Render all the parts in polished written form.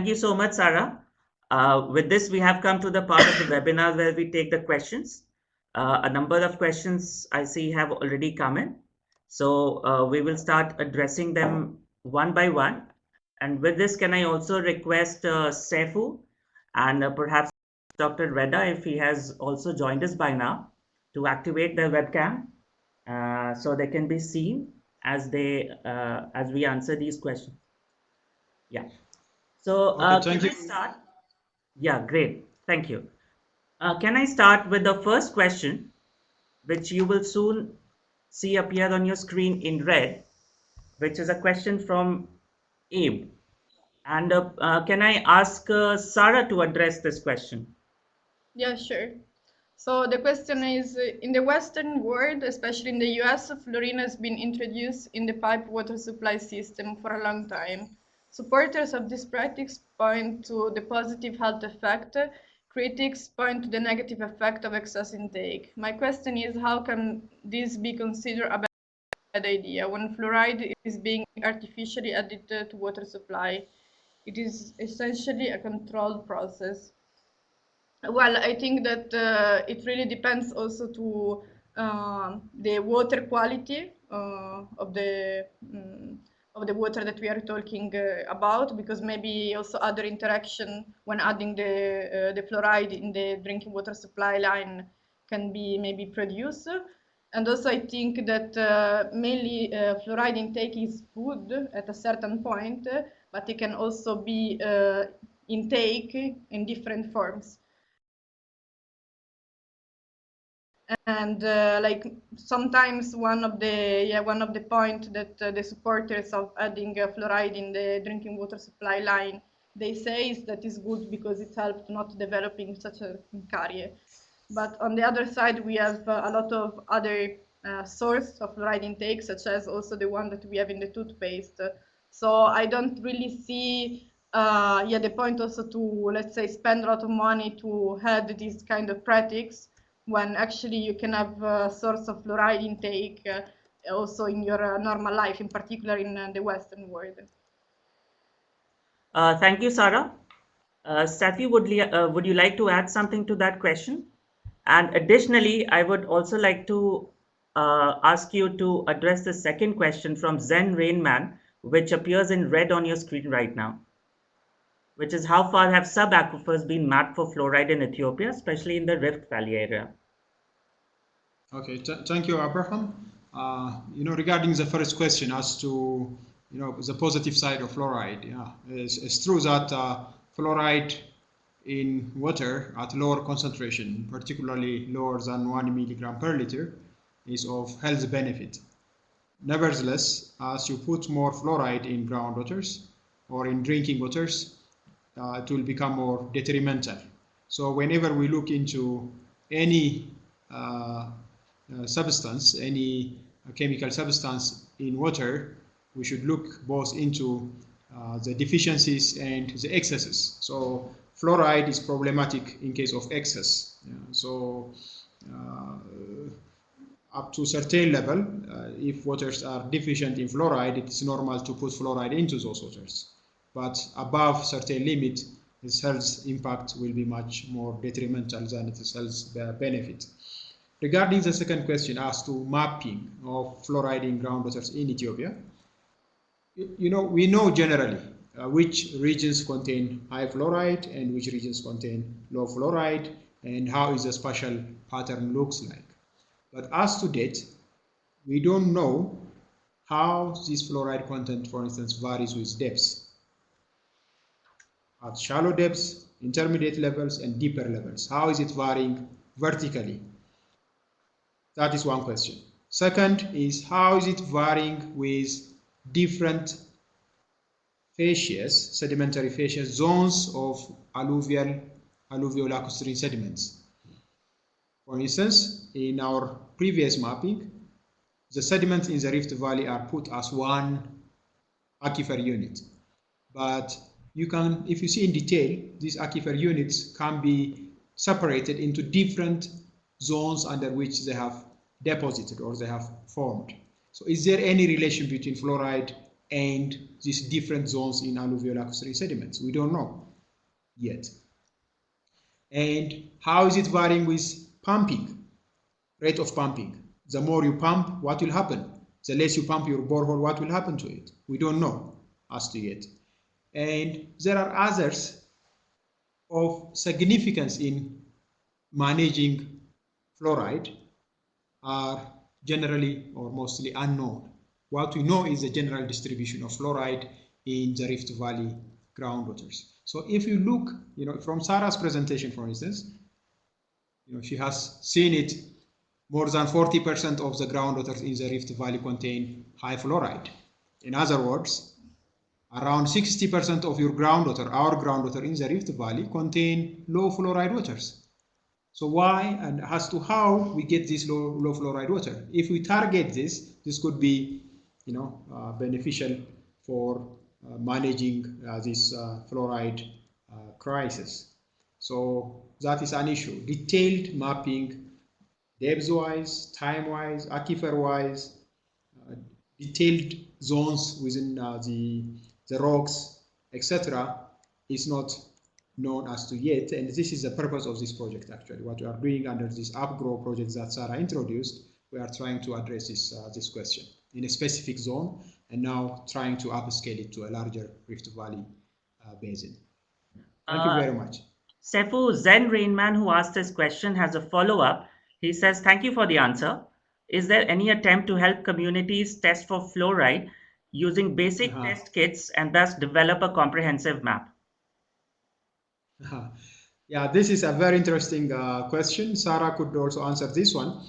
you so much, Sarah. With this, we have come to the part of the webinar where we take the questions. A number of questions I see have already come in. So we will start addressing them one by one. And with this, can I also request Saifu and perhaps Dr. Reda, if he has also joined us by now, to activate their webcam so they can be seen as we answer these questions. Yeah. So Okay, can thank I you. start? Yeah, great. Thank you. Can I start with the first question, which you will soon see appear on your screen in red, which is a question from Abe. And can I ask Sarah to address this question? Yeah, sure. So the question is, in the Western world, especially in the US, fluorine has been introduced in the pipe water supply system for a long time. Supporters of this practice point to the positive health effect. Critics point to the negative effect of excess intake. My question is, how can this be considered a bad idea when fluoride is being artificially added to water supply? It is essentially a controlled process. Well, I think that it really depends also to the water quality of the water that we are talking about, because maybe also other interaction when adding the fluoride in the drinking water supply line can be maybe produced. And also, I think that mainly fluoride intake is good at a certain point, but it can also be intake in different forms. And like sometimes one of the point that the supporters of adding fluoride in the drinking water supply line, they say is that is good because it helped not developing such a carie. But on the other side, we have a lot of other source of fluoride intake, such as also the one that we have in the toothpaste. So I don't really see the point also to, let's say, spend a lot of money to add this kind of practice when actually you can have a source of fluoride intake also in your normal life, in particular in the Western world. Thank you, Sarah. Safi, would you like to add something to that question? And additionally, I would also like to ask you to address the second question from Zen Rainman, which appears in red on your screen right now, which is how far have sub-aquifers been mapped for fluoride in Ethiopia, especially in the Rift Valley area? Okay, thank you, Abraham. Regarding the first question as to the positive side of fluoride, yeah, it's true that fluoride in water at lower concentration, particularly lower than 1 milligram per liter, is of health benefit. Nevertheless, as you put more fluoride in groundwaters or in drinking waters, it will become more detrimental. So whenever we look into any substance, any chemical substance in water, we should look both into the deficiencies and the excesses. So fluoride is problematic in case of excess. So up to a certain level, if waters are deficient in fluoride, it's normal to put fluoride into those waters. But above certain limit, its health impact will be much more detrimental than its health benefit. Regarding the second question as to mapping of fluoride in groundwaters in Ethiopia, we know generally which regions contain high fluoride and which regions contain low fluoride and how is the spatial pattern looks like. But as to date, we don't know how this fluoride content, for instance, varies with depths. At shallow depths, intermediate levels, and deeper levels. How is it varying vertically? That is one question. Second is, how is it varying with different facies, sedimentary facies, zones of alluvial-lacustrine sediments? For instance, in our previous mapping, the sediments in the Rift Valley are put as one aquifer unit. But you can, if you see in detail, these aquifer units can be separated into different zones under which they have deposited or they have formed. So is there any relation between fluoride and these different zones in alluvial acoustic sediments? We don't know yet. And how is it varying with pumping, rate of pumping? The more you pump, what will happen? The less you pump your borehole, what will happen to it? We don't know as to yet. And there are others of significance in managing fluoride are generally or mostly unknown. What we know is the general distribution of fluoride in the Rift Valley groundwaters. So if you look, from Sarah's presentation, for instance, she has seen it, more than 40% of the groundwaters in the Rift Valley contain high fluoride. In other words, around 60% of your groundwater, our groundwater in the Rift Valley, contain low fluoride waters. So why, and as to how we get this low fluoride water? If we target this could be, beneficial for managing this fluoride crisis. So that is an issue. Detailed mapping, depth-wise, time-wise, aquifer-wise, detailed zones within the rocks, etc., is not known as to yet, and this is the purpose of this project. Actually, what we are doing under this UpGrow project that Sarah introduced, we are trying to address this question in a specific zone, and now trying to upscale it to a larger Rift Valley basin. Thank you very much. Sefu Zen Rainman, who asked this question, has a follow-up. He says, thank you for the answer. Is there any attempt to help communities test for fluoride using basic test kits and thus develop a comprehensive map? Yeah, this is a very interesting question. Sarah could also answer this one.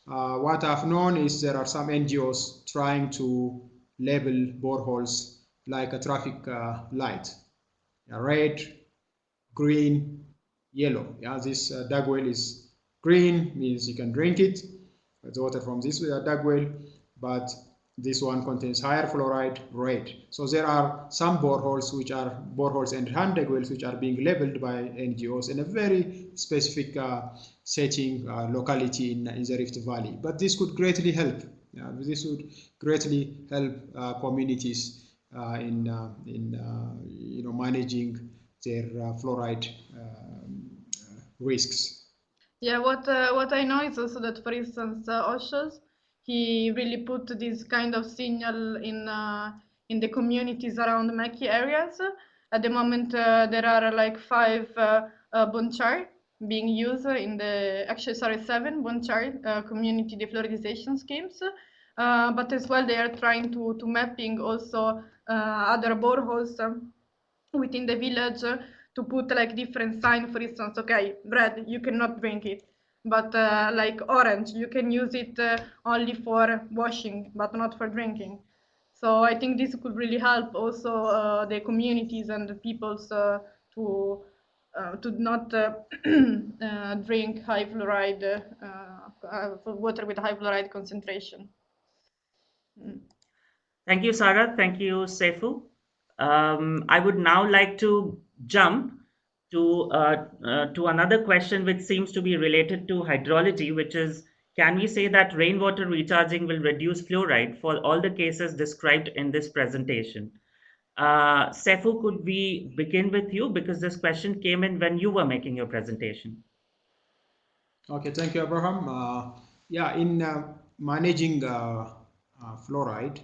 What I've known is there are some NGOs trying to label boreholes like a traffic light. Red, green, yellow. Yeah, this dug well is green, means you can drink it. The water from this dug well, but this one contains higher fluoride, red. So there are some boreholes which are boreholes and hand dug wells which are being labeled by NGOs in a very specific setting, locality in the Rift Valley. But this could greatly help. This would greatly help communities in managing their fluoride risks. Yeah, what I know is also that, for instance, Oshos, he really put this kind of signal in the communities around Meki areas. At the moment, there are like 5 bonchar being used in the, actually, sorry, 7 bonchar community defluoridization schemes. But as well, they are trying to mapping also other boreholes within the village to put like different sign. For instance, okay, red, you cannot drink it, but like orange, you can use it only for washing but not for drinking. So I think this could really help also the communities and the peoples to not drink high fluoride water with high fluoride concentration. Thank you, Sarah. Thank you, Sefu. I would now like to jump to another question which seems to be related to hydrology, which is, can we say that rainwater recharging will reduce fluoride for all the cases described in this presentation? Sefu, could we begin with you, because this question came in when you were making your presentation? Okay, thank you, Abraham. Yeah, in managing fluoride,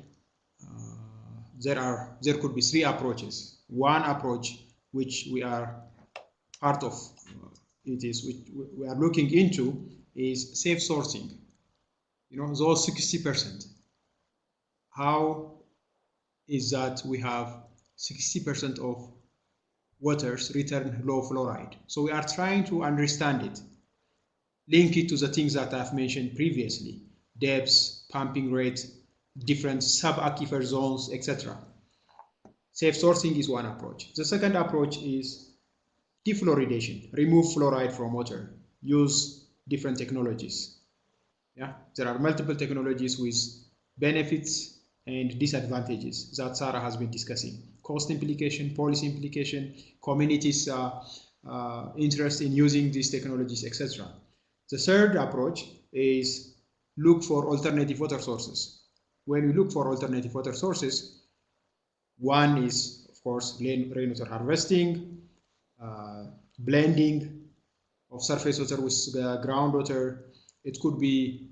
there could be 3 approaches. One approach, which we are part of, which we are looking into, is safe sourcing. Those 60%. How is that we have 60% of waters return low fluoride? So we are trying to understand it, link it to the things that I've mentioned previously: depths, pumping rate, different sub-aquifer zones, etc. Safe sourcing is one approach. The second approach is defluoridation. Remove fluoride from water. Use different technologies. Yeah, there are multiple technologies with benefits and disadvantages that Sarah has been discussing. Cost implication, policy implication, communities' interest in using these technologies, etc. The third approach is look for alternative water sources. When we look for alternative water sources, One is, of course, rainwater harvesting, blending of surface water with groundwater. It could be,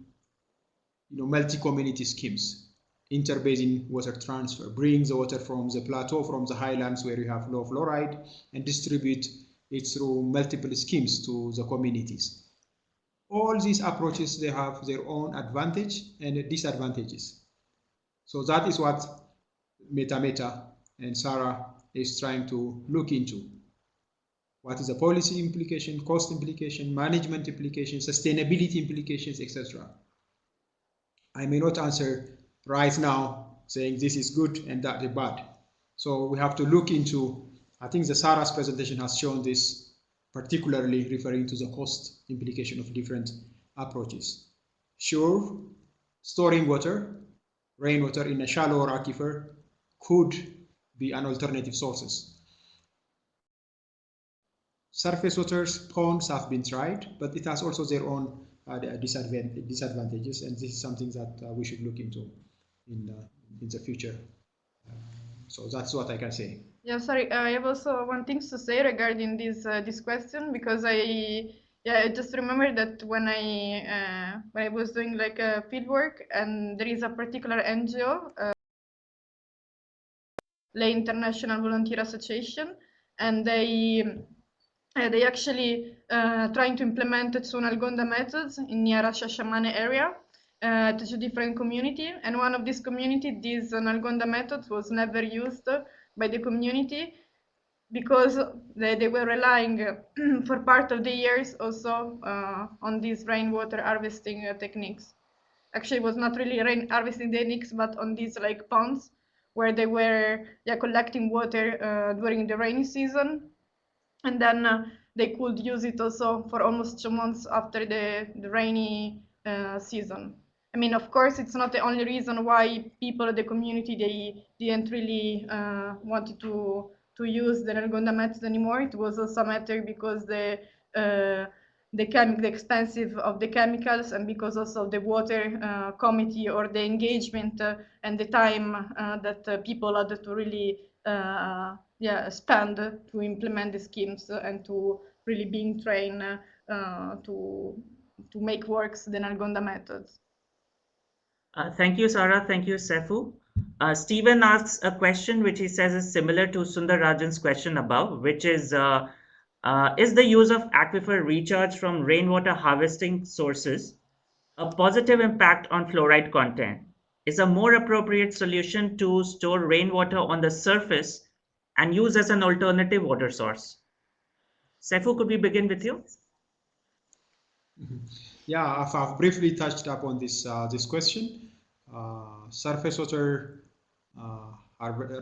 multi-community schemes, interbasin water transfer, bring the water from the plateau, from the highlands where you have low fluoride, and distribute it through multiple schemes to the communities. All these approaches, they have their own advantage and disadvantages. So that is what Meta and Sarah is trying to look into. What is the policy implication, cost implication, management implication, sustainability implications, etc. I may not answer right now saying this is good and that is bad. So we have to look into, I think the Sarah's presentation has shown this, particularly referring to the cost implication of different approaches. Sure, storing water, rainwater in a shallower aquifer could be an alternative sources. Surface waters, ponds have been tried, but it has also their own disadvantages, and this is something that we should look into in the future. So that's what I can say. Yeah, sorry. I have also one thing to say regarding this question, because I just remember that when I was doing like a field work, and there is a particular NGO, the International Volunteer Association, and they actually trying to implement Algonda methods in Niara Shashamane area to two different community, and one of these community, this Algonda method was never used by the community because they were relying for part of the years also on these rainwater harvesting techniques. Actually, it was not really rain harvesting techniques, but on these like ponds where they were collecting water during the rainy season, and then they could use it also for almost 2 months after the rainy season. I mean, of course, it's not the only reason why people in the community they didn't really wanted to use the Nelgonda method anymore. It was also a matter because the expensive of the chemicals, and because also the water committee or the engagement and the time that people had to really spend to implement the schemes and to really being trained to make works the Nalgonda methods. Thank you, Sarah. Thank you, Sefu. Stephen asks a question which he says is similar to Sundar Rajan's question above, which is the use of aquifer recharge from rainwater harvesting sources a positive impact on fluoride content? Is a more appropriate solution to store rainwater on the surface and use as an alternative water source? Sefu, could we begin with you? Yeah, I've briefly touched upon this question. Surface water,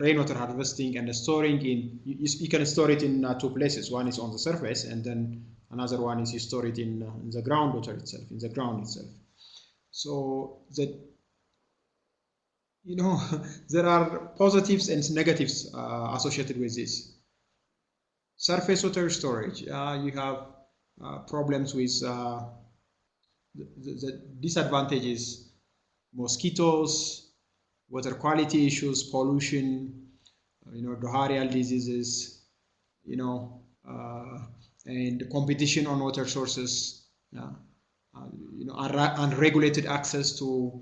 rainwater harvesting and storing you can store it in two places. One is on the surface, and then another one is you store it in the groundwater itself, in the ground itself. So there are positives and negatives associated with this. Surface water storage, you have problems with the disadvantages, mosquitoes, water quality issues, pollution, diarrheal diseases, and competition on water sources, unregulated access to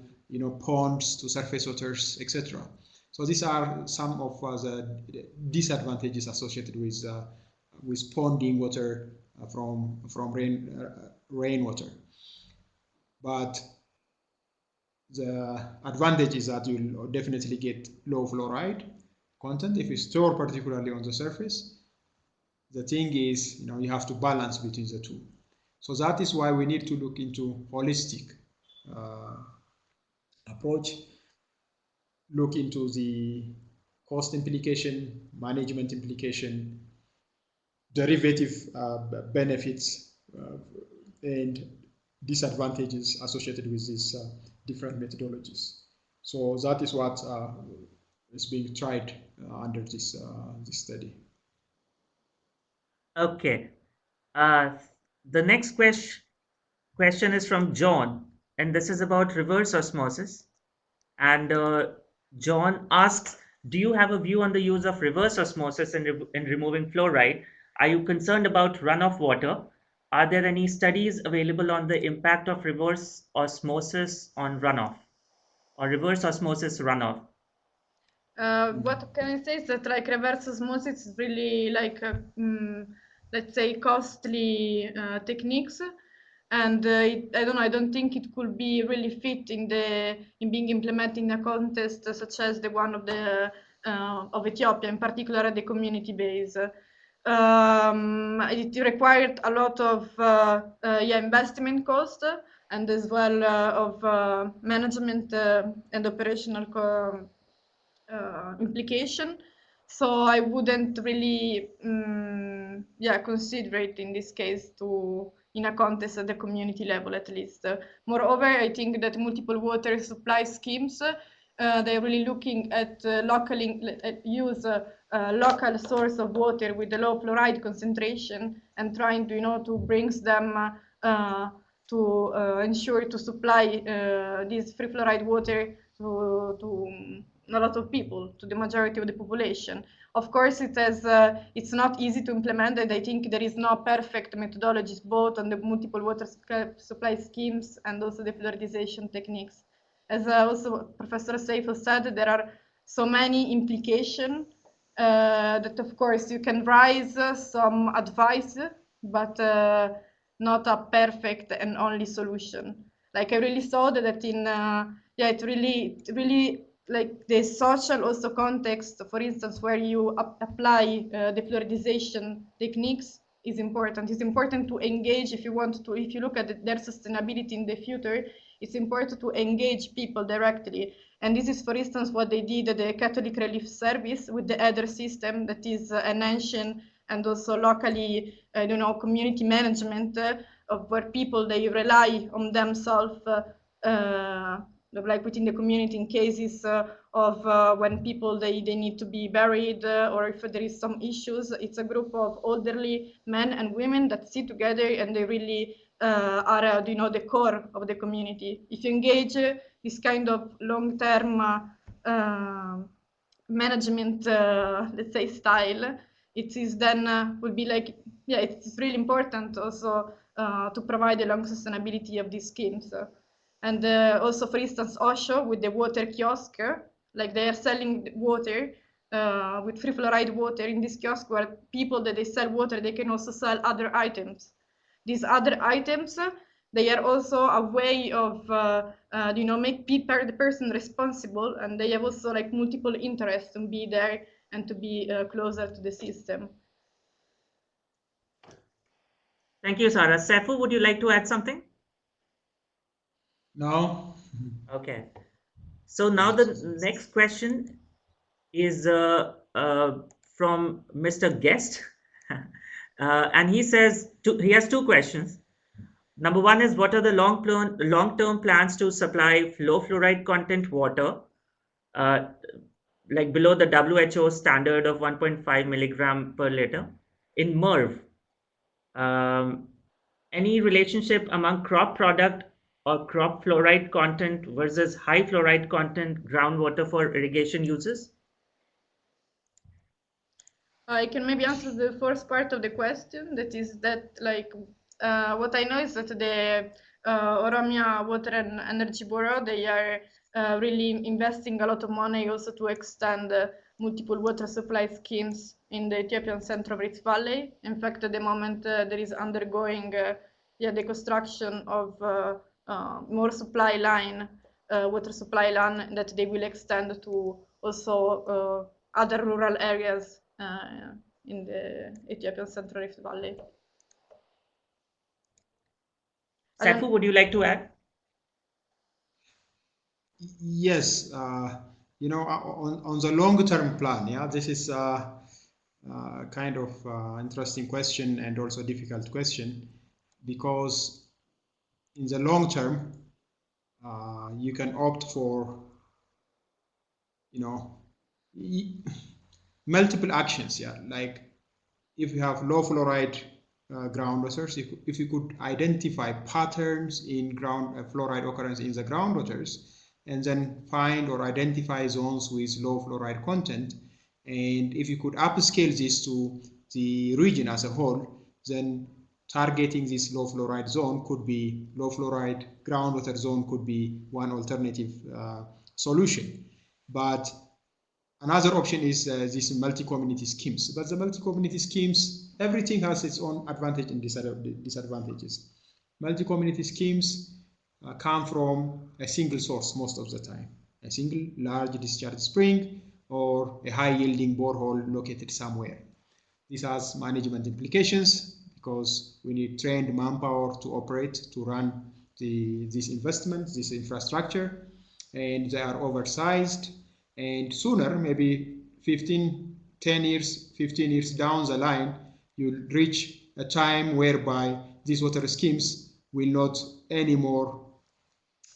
ponds, to surface waters, etc. So these are some of the disadvantages associated with ponding water from rainwater. But the advantage is that you'll definitely get low fluoride content if you store particularly on the surface. The thing is, you have to balance between the two. So that is why we need to look into holistic approach, look into the cost implication, management implication, derivative benefits, and disadvantages associated with these different methodologies. So that is what is being tried under this study. Okay. The next question is from John, and this is about reverse osmosis. And John asks, Do you have a view on the use of reverse osmosis in removing fluoride? Are you concerned about runoff water? Are there any studies available on the impact of reverse osmosis on runoff or reverse osmosis runoff? What can I say is that like reverse osmosis is really like let's say costly techniques, and I don't know. I don't think it could be really fit in being implemented in a contest such as the one of Ethiopia, in particular at the community base. It required a lot of investment cost and as well of management and operational implication. So I wouldn't really, consider it in this case to in a contest at the community level at least. Moreover, I think that multiple water supply schemes they're really looking at use local source of water with a low fluoride concentration and trying to to brings them to ensure to supply this free fluoride water to a lot of people, to the majority of the population. Of course, it's not easy to implement, and I think there is no perfect methodologies both on the multiple water supply schemes and also the fluoridization techniques. As also Professor Seifel said, there are so many implications that, of course, you can raise some advice, but not a perfect and only solution. Like I really saw that in it really like the social also context, for instance, where you apply the fluoridization techniques is important. It's important to engage if you look at their sustainability in the future, it's important to engage people directly. And this is, for instance, what they did at the Catholic Relief Service with the EDER system, that is an ancient and also locally, community management of where people, they rely on themselves like within the community in cases of when people they need to be buried or if there is some issues. It's a group of elderly men and women that sit together and they really are the core of the community. If you engage this kind of long-term management let's say style, it is then will be like it's really important also to provide the long sustainability of these schemes. And also, for instance, Osho with the water kiosk, like they are selling water with free fluoride water in this kiosk where people that they sell water, they can also sell other items. These other items, they are also a way of, make people, the person responsible, and they have also like multiple interests to be there and to be closer to the system. Thank you, Sarah. Saifu, would you like to add something? No. Okay. So now the next question is from Mr. Guest. And he says he has two questions. Number one is, what are the long-term plans to supply low fluoride content water, like below the WHO standard of 1.5 milligram per liter in MERV? Any relationship among crop product or crop fluoride content versus high fluoride content groundwater for irrigation uses? I can maybe answer the first part of the question. That is that, like, what I know is that the Oromia Water and Energy Bureau, they are really investing a lot of money also to extend multiple water supply schemes in the Ethiopian Central Rift Valley. In fact, at the moment, there is undergoing the construction of more supply line, water supply line that they will extend to also other rural areas in the Ethiopian Central Rift Valley. Saifu, would you like to add? Yes, on the long-term plan, this is kind of interesting question and also difficult question, because in the long term, you can opt for, multiple actions. Like if you have low fluoride groundwaters, if you could identify patterns in fluoride occurrence in the groundwaters, and then find or identify zones with low fluoride content. And if you could upscale this to the region as a whole, then targeting this low fluoride zone could be low fluoride groundwater zone could be one alternative solution. But another option is these multi-community schemes. But the multi-community schemes, everything has its own advantage and disadvantages. Multi-community schemes come from a single source most of the time, a single large discharge spring or a high-yielding borehole located somewhere. This has management implications because we need trained manpower to operate, to run this investment, this infrastructure, and they are oversized. And sooner, maybe 10 years, 15 years down the line, you'll reach a time whereby these water schemes will not anymore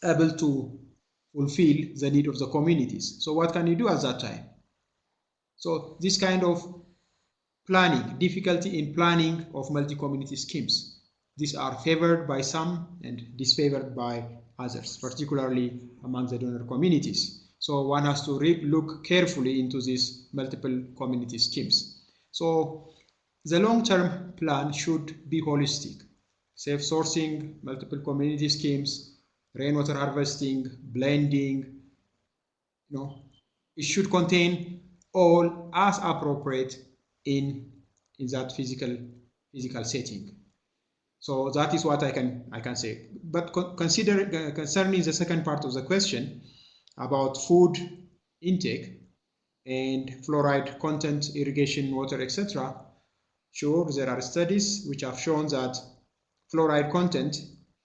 able to fulfill the need of the communities. So what can you do at that time? So this kind of planning, difficulty in planning of multi-community schemes. These are favored by some and disfavored by others, particularly among the donor communities. So one has to look carefully into these multiple community schemes. So the long-term plan should be holistic. Safe sourcing, multiple community schemes, rainwater harvesting, blending, it should contain all as appropriate in that physical setting. So that is what I can say. But concerning the second part of the question about food intake and fluoride content, irrigation, water, etc. Sure, there are studies which have shown that fluoride content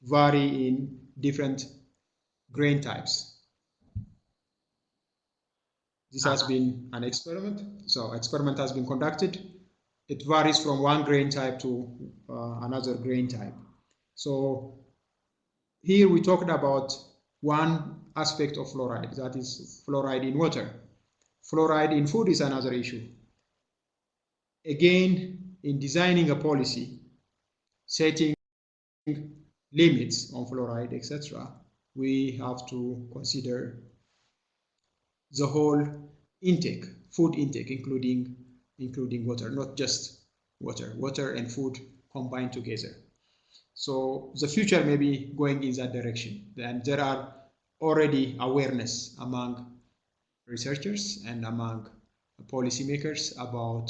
vary in different grain types. This has been an experiment. So experiment has been conducted. It varies from one grain type to another grain type. So here we talked about one aspect of fluoride, that is fluoride in water. Fluoride in food is another issue. Again, in designing a policy, setting limits on fluoride, etc., we have to consider the whole intake, food intake, including water, not just water and food combined together. So the future may be going in that direction. And there are already awareness among researchers and among policymakers about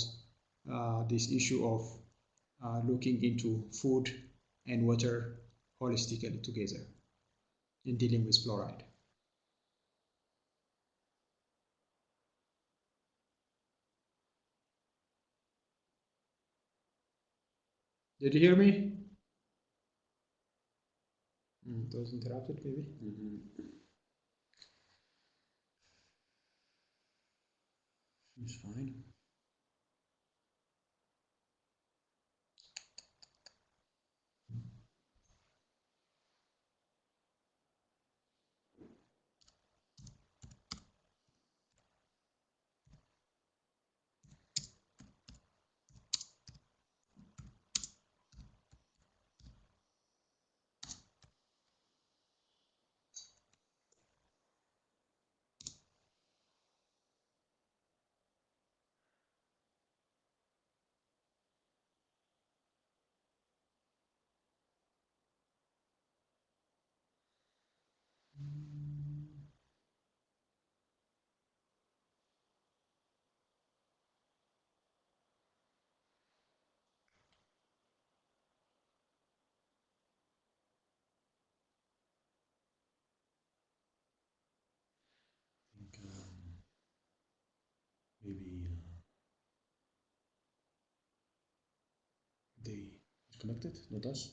this issue of looking into food and water holistically together in dealing with fluoride. Did you hear me? It was interrupted, maybe. It's fine. Maybe they disconnected, not us.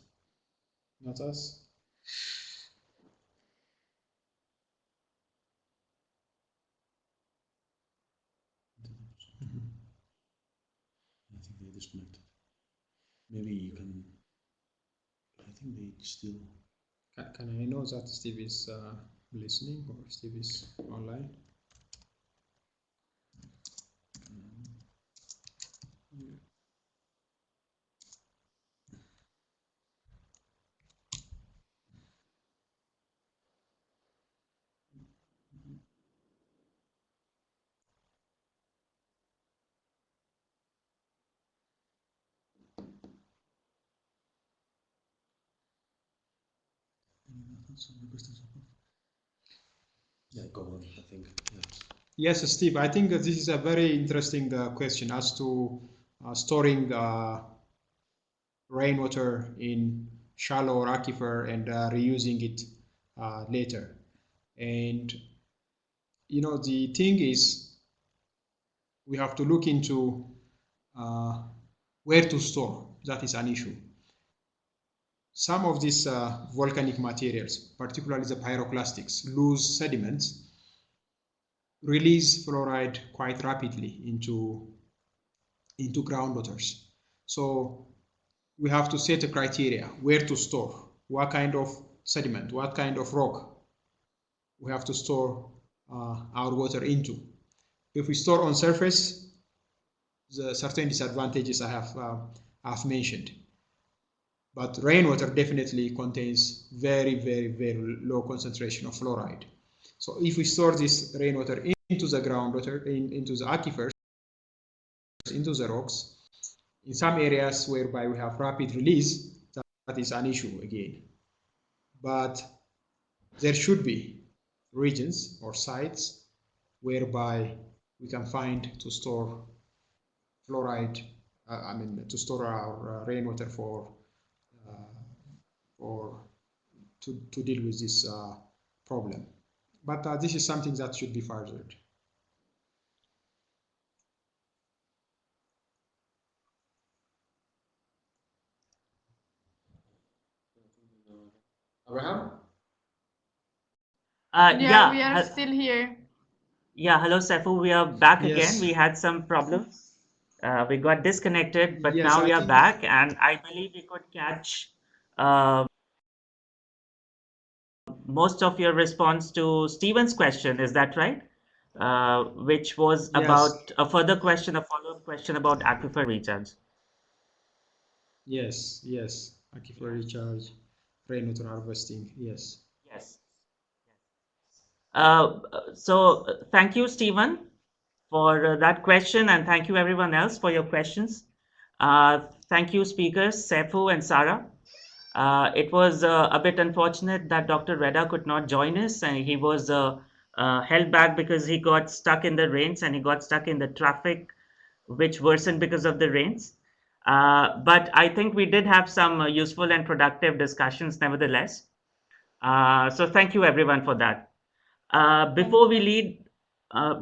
Not us. I think they disconnected. Maybe you can. I think they still. Can I know that Steve is listening or Steve is online? Yeah, go on, I think. Yes, Steve, I think this is a very interesting question as to storing rainwater in shallow or aquifer and reusing it later. And you know, the thing is, we have to look into where to store. That is an issue. Some of these volcanic materials, particularly the pyroclastics, loose sediments, release fluoride quite rapidly into groundwaters. So we have to set a criteria where to store, what kind of sediment, what kind of rock we have to store our water into. If we store on surface, the certain disadvantages I have mentioned. But rainwater definitely contains very, very, very low concentration of fluoride. So if we store this rainwater into the groundwater, into the aquifers, into the rocks, in some areas whereby we have rapid release, that is an issue again. But there should be regions or sites whereby we can find to store fluoride, to store our rainwater to deal with this problem. But this is something that should be furthered. Abraham? Yeah, we are still here. Yeah, hello, Saifu. We are back again. Yes. We had some problems. We got disconnected, but Yes, now we I are think. back, and I believe we could catch most of your response to Stephen's question. Is that right? Which was Yes. about a further question, a follow-up question about aquifer recharge. Yes, yes. Aquifer recharge, rainwater harvesting. Yes. Yes. Thank you, Stephen, for that question, and thank you everyone else for your questions. Thank you, speakers Saifu and Sarah. It was a bit unfortunate that Dr. Reda could not join us, and he was held back because he got stuck in the rains and he got stuck in the traffic, which worsened because of the rains. But I think we did have some useful and productive discussions nevertheless. So thank you everyone for that. Before we leave, I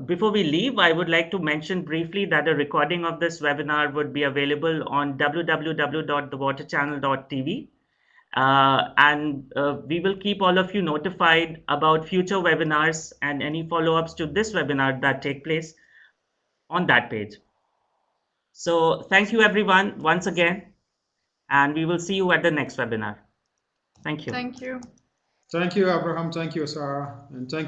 would like to mention briefly that a recording of this webinar would be available on www.thewaterchannel.tv. And we will keep all of you notified about future webinars and any follow-ups to this webinar that take place on that page. So thank you everyone once again, and we will see you at the next webinar. Thank you. Thank you. Thank you, Abraham. Thank you, Sarah. And thank you.